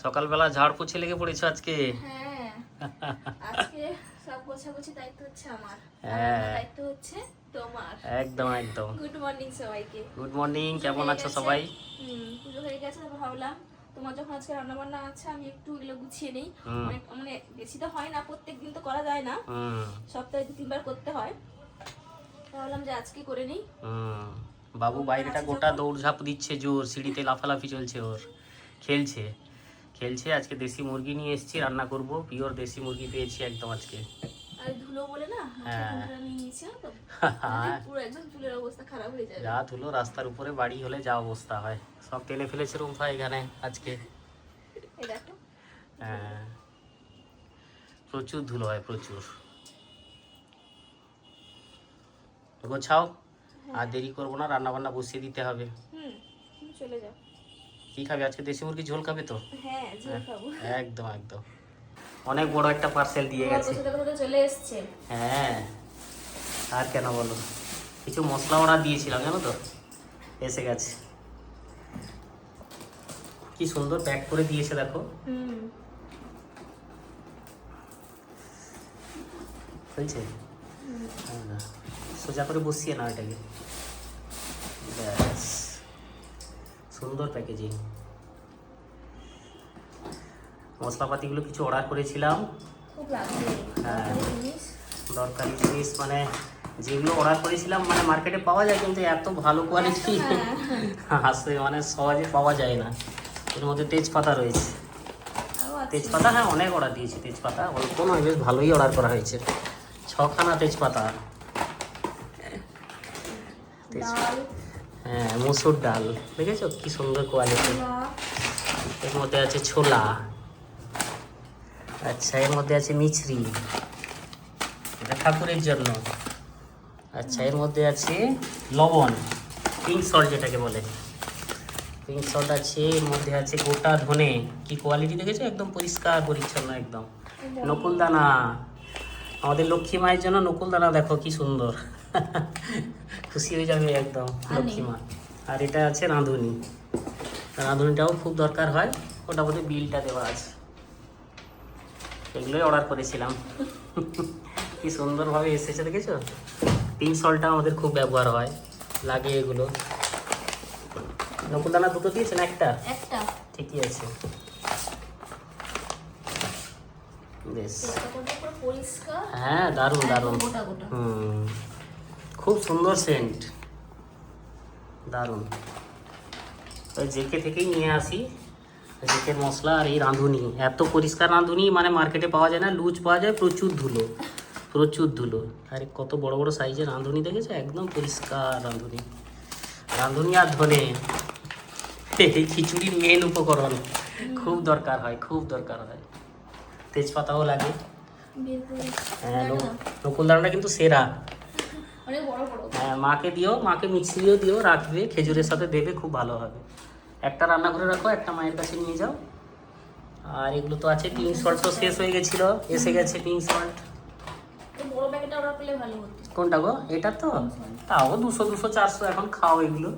সকালবেলা ঝাড় পুছে লেগে পড়েছো আজকে। হ্যাঁ, আজকে সব গোছাগুছি দায়িত্ব হচ্ছে আমার, আর হ্যাঁ। আমার দায়িত্ব হচ্ছে তোমার। একদম একদম। গুড মর্নিং সবাইকে। গুড মর্নিং, পুজো কেমন হয়ে আছো গেছে। সবাই? পুজো হয়ে গেছে, তারপর ভাবলাম তোমার যখন আজকে রান্না বান্না আছে আমি একটু এগুলো গুছিয়ে নিই। হুম। অনেক মানে বেশি তো হয় না, প্রত্যেকদিন তো করা যায় না, হুম সপ্তাহে 2-3 বার করতে হয়। ভাবলাম যে আজকে করে নিই। হুম। বাবু তোমার বাইরেটা আছে গোটা যখন। দৌড়ঝাঁপ দিচ্ছে, জোর সিঁড়িতে লাফালাফি চলছে ওর। খেলছে খেলছে। আজকে দেশি মুরগি নিয়ে এসেছি, রান্না করব। পিওর দেশি মুরগি পেয়েছি একদম আজকে। আর ধুলো বলে না মাছের হ্যাঁ। ধুলোটা নিয়ে নিয়েছিলাম তো, তাহলে পুরো একদম চুলের অবস্থা খারাপ হয়ে যাবে। যা ধুলো রাস্তার উপরে বাড়ি হলে যা অবস্থা হয়, সব টেনে ফেলেছে রুম্পা এখানে আজকে। এই দেখো। হ্যাঁ, প্রচুর ধুলো হয়, প্রচুর। গোছাও, আর দেরি করবো না, রান্না বান্না বসিয়ে দিতে হবে। তুমি চলে যাও। কি খাবে আজকে? দেশি মুরগি ঝোল খাবে তো? হ্যাঁ, ঝোল খাবো। একদম একদম। অনেক বড় একটা পার্সেল দিয়ে তোমার গেছে। কোথা থেকে চলে এসছে। হ্যাঁ, আর কেন বলো, কিছু মশলা অর্ডার দিয়েছিলাম জানো তো, এসে গেছে। কি সুন্দর প্যাক করে দিয়েছে দেখো। হয়েছে? হ্যাঁ, সোজা করে বসিয়ে না এটাকে। ব্যাস, সুন্দর প্যাকেজিং। মশলাপাতিগুলো কিছু অর্ডার করেছিলাম। খুব লাগবে হ্যাঁ। দরকারি জিনিস। দরকারি জিনিস মানে যেগুলো অর্ডার করেছিলাম, মানে মার্কেটে পাওয়া যায় কিন্তু এত ভালো কোয়ালিটি আসে মানে সহজে পাওয়া যায় না। এর মধ্যে তেজপাতা রয়েছে। আরো আছে। তেজপাতা, হ্যাঁ অনেক অর্ডার দিয়েছি। তেজপাতা অল্প নয়, বেশ ভালোই অর্ডার করা হয়েছে। 6খানা তেজপাতা। ডাল, হ্যাঁ, মসুর ডাল দেখেছো কি সুন্দর কোয়ালিটি। ছোলা, এর মধ্যে আছে ছোলা। আচ্ছা, এর মধ্যে আছে মিছরি, এটা ঠাকুরের জন্য। আচ্ছা, এর মধ্যে আছে লবণ, পিঙ্ক সল্ট যেটাকে বলে, পিঙ্ক সল্ট আছে। এর মধ্যে আছে গোটা ধনে, কি কোয়ালিটি দেখেছো, একদম পরিষ্কার পরিচ্ছন্ন একদম। নকুলদানা, আমাদের লক্ষ্মী মায়ের জন্য নকুলদানা দেখো কি সুন্দর। খুশি হয়ে যাবে একদম লক্ষ্মী মা। আর এটা আছে রাঁধুনি, রাঁধুনিটাও খুব দরকার হয়, ওটা বোধহয় বিলটা দেওয়া আছে। এগুলোই অর্ডার করেছিলাম। কি সুন্দরভাবে এসেছে দেখেছো। পিঙ্ক সল্টটা আমাদের খুব ব্যবহার হয়, লাগে এগুলো। নকুলদানা দুটো দিয়েছেন? একটা ঠিকই আছে, বেশ। পরিষ্কার। হ্যাঁ, দারুণ দারুণ। গোটা গোটা। খুব সুন্দর সেন্ট, দারুণ। ওই জেকে থেকেই নিয়ে আসি, জেকের মশলা। আর এই রাঁধুনি এত পরিষ্কার রাঁধুনি, মানে মার্কেটে পাওয়া যায় না, লুজ পাওয়া যায়, প্রচুর ধুলো, প্রচুর ধুলো। আরে কত বড় বড় সাইজের রাঁধুনি দেখেছো, একদম পরিষ্কার রাঁধুনি। রাঁধুনি আর ধনে, এই খিচুড়ির মেন উপকরণ, খুব দরকার হয়, খুব দরকার হয়। তেজপাতাও লাগে। হ্যাঁ, নকুলদানাটা কিন্তু সেরা। অনেক বড় বড়। হ্যাঁ, মাকে দিও, মাকে মিক্সিও দিও, রাখবে খেজুরের সাথে দেবে, খুব ভালো হবে। একটা রান্না করে রাখো, একটা মায়ের কাছে নিয়ে যাও। আর এগুলো তো আছে। পিঙ্ক সল্ট তো শেষ হয়ে গেছিলো, এসে গেছে পিঙ্ক সল্ট। বড় প্যাকেটটা অর্ডার করলে ভালো হতো। কোনটা গো? এটা তো তাও 200-400 এখন খাও এগুলো,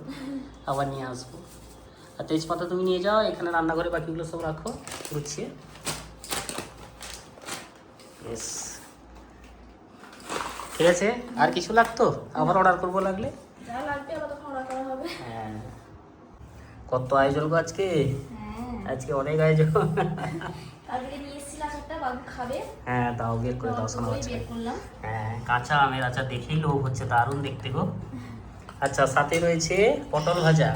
আবার নিয়ে আসবো। আর তেজপাতা তুমি নিয়ে যাও, এখানে রান্নাঘরে বাকিগুলো সব রাখো গুছিয়ে। বেশ, ঠিক আছে। আর কিছু লাগতো? আবার অর্ডার করবো লাগলে। যা লাগবে আবার তখন অর্ডার করা হবে। হ্যাঁ, কত আয়োজন গো আজকে। হ্যাঁ, আজকে অনেক আয়োজন। আজকে নিয়ে এসেছিলাম একটা, বাবু খাবে। হ্যাঁ, দাও, বের করে দাও শোনা হচ্ছে। বের করলাম। হ্যাঁ, কাঁচা আমের আচার দেখেই লোভ হচ্ছে, দারুণ দেখতে গো। আচ্ছা, সাথে রয়েছে পটল ভাজা।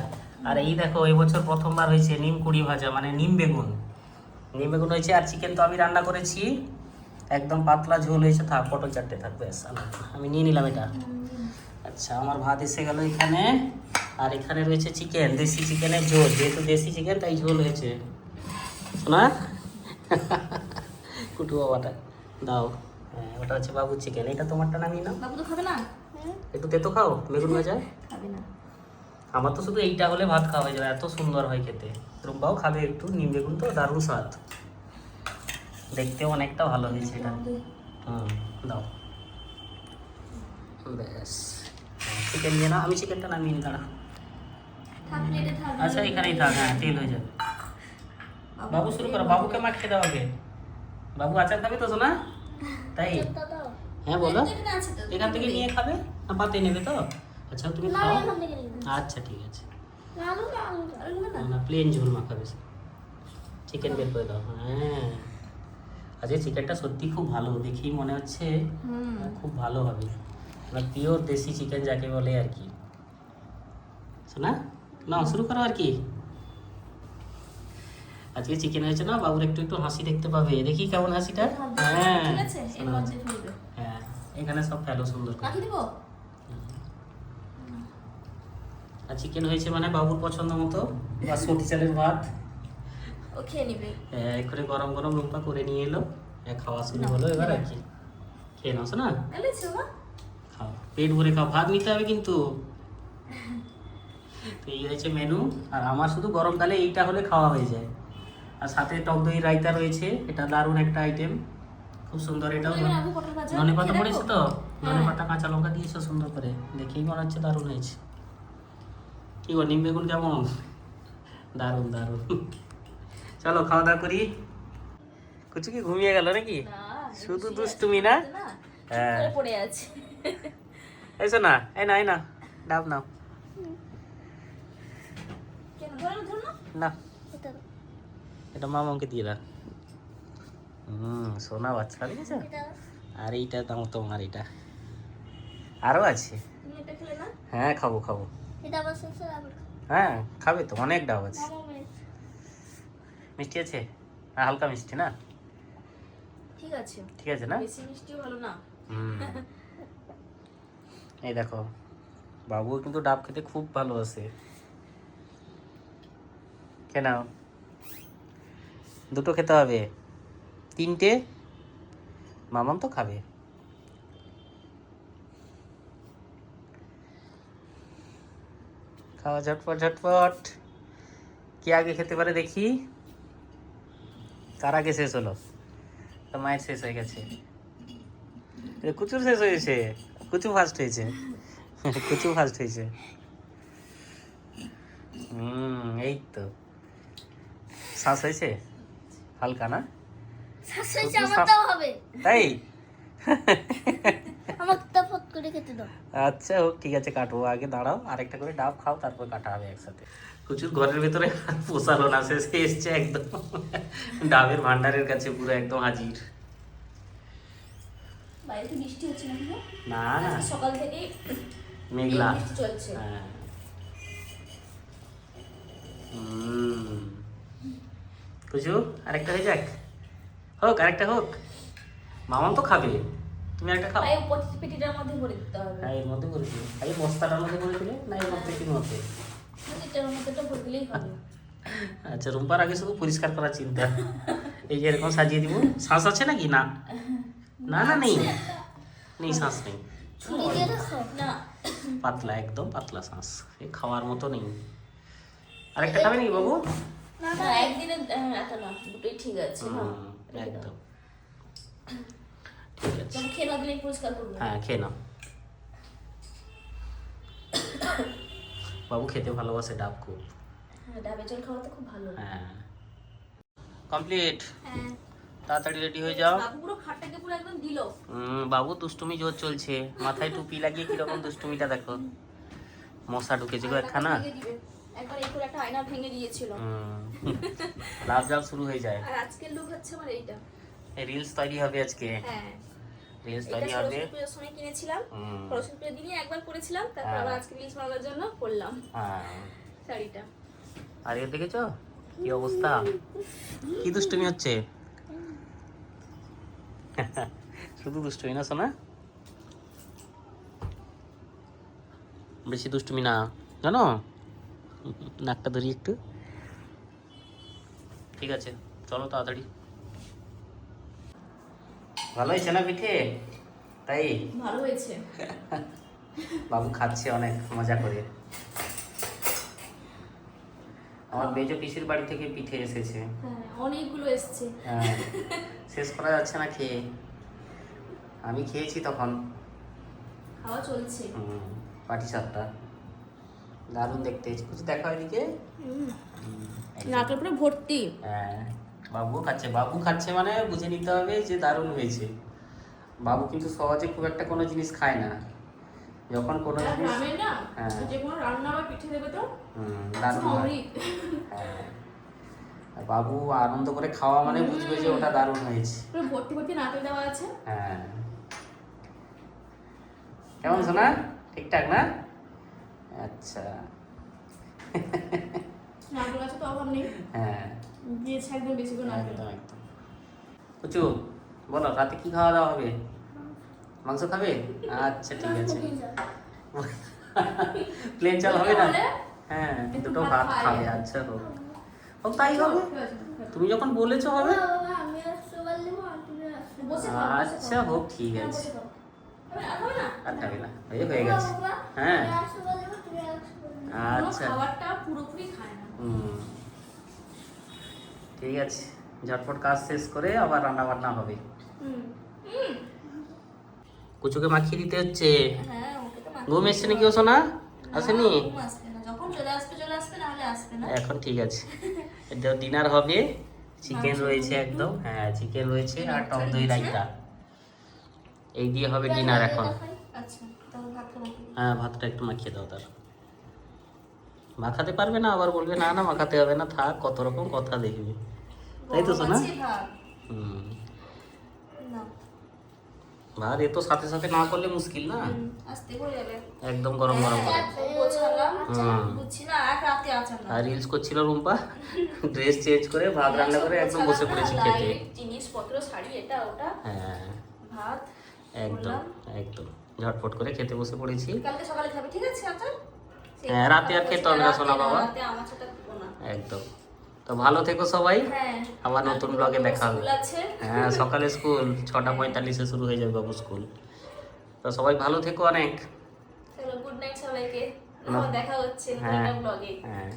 আর এই দেখো, এবছর প্রথমবার হয়েছে নিম কুড়ি ভাজা, মানে নিম বেগুন। নিম বেগুন হয়েছে। আর চিকেন তো আমি রান্না করেছি, একদম পাতলা ঝোল হয়েছে। থাক, পটল চারটে থাকবে, আমি নিয়ে নিলাম এটা। আচ্ছা, আমার ভাত এসে গেল এখানে। আর এখানে রয়েছে চিকেন, দেশি চিকেনের ঝোল, যেহেতু দেশি চিকেন তাই ঝোল হয়েছে। শোনা, কুটু বাবাটা দাও। হ্যাঁ, ওটা হচ্ছে বাবুর চিকেন, এটা তোমারটা নামিয়ে নাও। বাবু তো খাবে না। একটু তেতো খাও, বেগুন ভাজা। খাবে না। আমার তো শুধু এইটা হলে ভাত খাওয়া হয়ে যাবে, এত সুন্দর হয় খেতে। রুম্বাও খাবে একটু, নিম বেগুন তো দারুণ স্বাদ, দেখতেও অনেকটা ভালো হয়েছে এটা। দাও, ব্যাস। চিকেন নিয়ে নাও, আমি চিকেনটা নামিয়ে নিই, দাঁড়া। থাক প্লেটে থাক। আচ্ছা, এখানেই থাক, হ্যাঁ তেল হয়ে যাবে। বাবু শুরু করো, বাবুকে মাখিয়ে দাও আগে। বাবু আচার খাবে তো সোনা? তাই? হ্যাঁ বলো। এখানে আছে তো, এখান থেকে নিয়ে খাবে না পাতে নেবে তো? আচ্ছা তুমি না, খাও। এখান থেকে নিয়ে নেবো। আচ্ছা ঠিক আছে। আলু না, আলু না। আর এগুলো না? না প্লেন ঝোল মাখাবে। চিকেন বের করে দাও। হ্যাঁ আজকে চিকেনটা সত্যি খুব ভালো, দেখেই মনে হচ্ছে খুব ভালো হবে। মানে পিওর দেশি চিকেন যাকে বলে আর কি। শোনা না শুরু করো আর কি। আজকে চিকেন হয়েছে না, বাবুর একটু একটু হাসি দেখতে পাবে। দেখি কেমন হাসিটা। হ্যাঁ ঠিক আছে, এর শোনা মধ্যে ফেলবে। হ্যাঁ এখানে সব ফেলো সুন্দর করে। মাখিয়ে দিব? আর চিকেন হয়েছে মানে বাবুর পছন্দ মতো বাসমতি চালের ভাত। ও খেয়ে নিবে। করে গরম গরম রুম্পা করে নিয়ে এলো। খাওয়া শুরু হলো এবার আর কি। খেয়ে নাও না, এলেছো মা? খাও পেট ভরে খাও, ভাত নিতে হবে কিন্তু। তো এই হয়েছে মেনু। আর আমার শুধু গরমকালে এইটা হলে খাওয়া হয়ে যায়। আর সাথে টক দই রায়তা রয়েছে, এটা দারুণ একটা আইটেম, খুব সুন্দর। এটাও এবার আলু পটল ভাজা। ধনে পাতা খেয়ে পড়েছে দেখো? তো, ধনে হ্যাঁ। পাতা কাঁচা লঙ্কা দিয়েছো সুন্দর করে, দেখেই মনে হচ্ছে দারুণ হয়েছে। কি গো নিম বেগুন কেমন? দারুণ দারুণ। চলো খাওয়া দাওয়া করি। কুচু কি ঘুমিয়ে গেল নাকি? না, শুধু শুয়ে দুষ্টুমি আছে, না? না? হ্যাঁ। চুপ করে পড়ে আছে। এসো না, এই না ডাব নাও। কেন ধরো না, ধরো না? না এটা দাও, এটা মামাকে দিয়ে দাও। সোনা বাচ্চা ঠিক আছে। এটা দাও। আর এইটা দাও তোমার, এটা আরো আছে। তুমি এটা খেলে না? হ্যাঁ খাবো খাবো। এটা আবার শেষ হয়ে আবার খাও। হ্যাঁ খাবে তো, অনেক ডাব আছে। মামা মেয়ে। মিষ্টি আছে? হ্যাঁ হালকা মিষ্টি না? ঠিক আছে। ঠিক আছে না? বেশি মিষ্টিও ভালো না। হুম। এই দেখো বাবু কিন্তু ডাব খেতে খুব ভালোবাসে। কেন দুটো খেতে হবে? তিনটে মামাম তো খাবে। খাওয়া ঝটপট ঝটপট। কে আগে খেতে পারে দেখি। কার আগে শেষ হলো? তো মায়ের শেষ হয়ে গেছে। কুচুর শেষ হয়েছে। কুচু ফার্স্ট হয়েছে। কুচু ফার্স্ট হয়েছে। এই তো শ্বাস হয়েছে হালকা না? শ্বাস হয়েছে, শুধু আমারটাও হবে। তাই? আমারটা ফট করে খেতে দাও। আচ্ছা হোক ঠিক আছে, কাটবো। আগে দাঁড়াও, আরেকটা করে ডাব খাও, তারপর কাটা হবে একসাথে। কুচুর ঘরের ভেতরে আর পোষালো না, শেষে এসছে একদম ডাবের ভান্ডারের কাছে পুরো একদম হাজির। বাইরে তো বৃষ্টি হচ্ছে না কিন্তু? না না আজকে সকাল থেকেই মেঘলা। বৃষ্টি চলছে। হ্যাঁ। কুচু আরেকটা হয়ে যাক, হোক আরেকটা হোক। মামাম তো খাবে, তুমি একটা খাও। পায়ে পেটিটার মধ্যে ভরে দিতে হবে। হ্যাঁ এর মধ্যে করে দিলে, এই বস্তাটার মধ্যে করে দিলে না এর মধ্যে কি মধ্যে? পেটিটার মধ্যেটা ভরে দিলেই হবে। আচ্ছা রুম্পার আগে শুধু পরিষ্কার করার চিন্তা। এই যে এরকম সাজিয়ে দিব। শ্বাস আছে নাকি? না না না নেই, নেই শ্বাস নেই। ছুরি দিয়ে দেখো। না, পাতলা একদম পাতলা শ্বাস, এই খাওয়ার মতো নেই। আরেকটা খাবে নাকি বাবু? না না, একদিনে এত না, দুটোই ঠিক আছে। হ্যাঁ, একদম ঠিক আছে। যখন খেয়ে না দিলে পরিষ্কার করবো। হ্যাঁ খেয়ে নাও। বাবু খেতে ভালোবাসে ডাব খুব। হ্যাঁ, ডাবের জল খাওয়া তো খুব ভালো। হ্যাঁ কমপ্লিট। হ্যাঁ, তাড়াতাড়ি রেডি হয়ে যাও। বাবু পুরো খাটটাকে পুরো একদম দিল। বাবু দুষ্টুমি জোর চলছে, মাথায় টুপি লাগিয়ে কিরকম দুষ্টুমিটা দেখো। মশা ঢুকেছে গো একখানা। ভেঙে দিবে। একবার এই করে একটা আয়না ভেঙে দিয়েছিল। লাভ জাল শুরু হয়ে যায়। আর আজকের লুক হচ্ছে আমার এইটা। রিলস তৈরি হবে আজকে। হ্যাঁ, রিলস এটা তৈরি হবে। সরস্বতী পুজোর সময় কিনেছিলাম। হুম, সরস্বতী পুজোর দিনই একবার করেছিলাম, তারপর হ্যাঁ। আবার আজকে রিলস বানানোর জন্য করলাম হ্যাঁ শাড়িটা। আর এর দেখেছো কি অবস্থা, কি দুষ্টুমি হচ্ছে। শুধু দুষ্টুমি না শোনা, বেশি দুষ্টুমি না জানো। নাকটা ধরি একটু। ঠিক আছে চলো তাড়াতাড়ি। ভালো হয়েছে না পিঠে? তাই ভালো হয়েছে। বাবু খাচ্ছে অনেক মজা করে। আমার মেজো পিসির বাড়ি থেকে পিঠে এসেছে। হ্যাঁ, অনেকগুলো এসছে। হ্যাঁ শেষ করা যাচ্ছে না খেয়ে। আমি খেয়েছি তখন। খাওয়া চলছে। পাটি সাপটা দারুণ দেখতে। কিছু দেখা এদিকে। নাকের পুরো ভর্তি। হ্যাঁ বাবু খাচ্ছে মানে বুঝে নিতে হবে যে দারুণ হয়েছে। বাবু কিন্তু সহজে খুব একটা কোনো জিনিস খায় না, যখন কোনো আর জিনিস গ্রামে না হ্যাঁ যে কোনো রান্না বা পিঠে দেবে তো দারুণ হয়। অমৃত। হ্যাঁ আর বাবু আনন্দ করে খাওয়া মানে বুঝবে যে ওটা দারুণ হয়েছে। পুরো ভর্তি ভর্তি নারকেল দেওয়া আছে। হ্যাঁ কেমন শোনা, ঠিকঠাক না? আচ্ছা নারকেল আছে তো অভাব নেই, হ্যাঁ দিয়েছে একদম বেশি করে নারকেল। একদম একদম। কুচু বলো রাতে কি খাওয়া দাওয়া হবে? মাংস খাবে? আচ্ছা ঠিক আছে। প্লেন চাল হবে না? হ্যাঁ দুটো ভাত খাবে। আচ্ছা হোক হোক তাই হবে, তুমি যখন বলেছো হবে। বাবা আমি 100 বার নেবো আর তুমি 100 বসে খাও, বসে আচ্ছা খাও। হোক ঠিক হ্যাঁ, আছে। বসে খাও। আর খাবে না? আর খাবে না, হয়ে গেছে। হ্যাঁ আমি 100 বার নেবো তুমি 100 বার নেবো। কোনো আচ্ছা খাবারটা পুরোপুরি খায় না। ঠিক আছে, ঝটপট কাজ শেষ করে আবার রান্না বান্না হবে। হুম। কুচুকে মাখিয়ে দিতে হচ্ছে। হ্যাঁ, ওকে তো মাখিয়ে ঘুম এসছে নাকি ও সোনা? আসেনি? না, ঘুম আসবে না। যখন চলে আসবে, নাহলে আসবে না। এখন ঠিক আছে, এটা ডিনার হবে। চিকেন রয়েছে একদম, হ্যাঁ চিকেন রয়েছে আর টক দই রায়তা, এই দিয়ে হবে ডিনার এখন। আচ্ছা, তাহলে ভাতটা মাখিয়ে দিই। হ্যাঁ ভাতটা একটু মাখিয়ে দাও তার। মাখাতে পারবে না, আবার বলবে না না মাখাতে হবে না, থাক কত রকম কথা দেখবে। তাই তো সোনা? গরম আছে ভাত। হুম না, ভাত এ তো সাথে সাথে না করলে মুশকিল না, আস্তে করে যাবে। একদম গরম গরম করে। সব গোছালাম, হুম। বুঝছি না, এক রাতে আচার না। আর রিলস করছিল রুম্পা, ড্রেস চেঞ্জ করে ভাত রান্না করে একদম বসে পড়েছি খেতে। জিনিসপত্র, শাড়ি, এটা ওটা, হ্যাঁ ভাত একদম একদম ঝটপট করে খেতে বসে পড়েছি। কালকে সকালে খাবে, ঠিক আছে আচার? হ্যাঁ, রাতে আর খেতে হবে না সোনা বাবা। রাতে আমার সাথে খাবো না। একদম। তো ভালো থেকো সবাই, হ্যাঁ, আবার নতুন ব্লগে দেখা হবে। স্কুল আছে। হ্যাঁ সকালে স্কুল 6:45-এ শুরু হয়ে যাবে বাবু স্কুল। তো সবাই ভালো থেকো অনেক। চলো, গুড নাইট সবাইকে, আবার দেখা হচ্ছে নতুন হ্যাঁ একটা ব্লগে। হ্যাঁ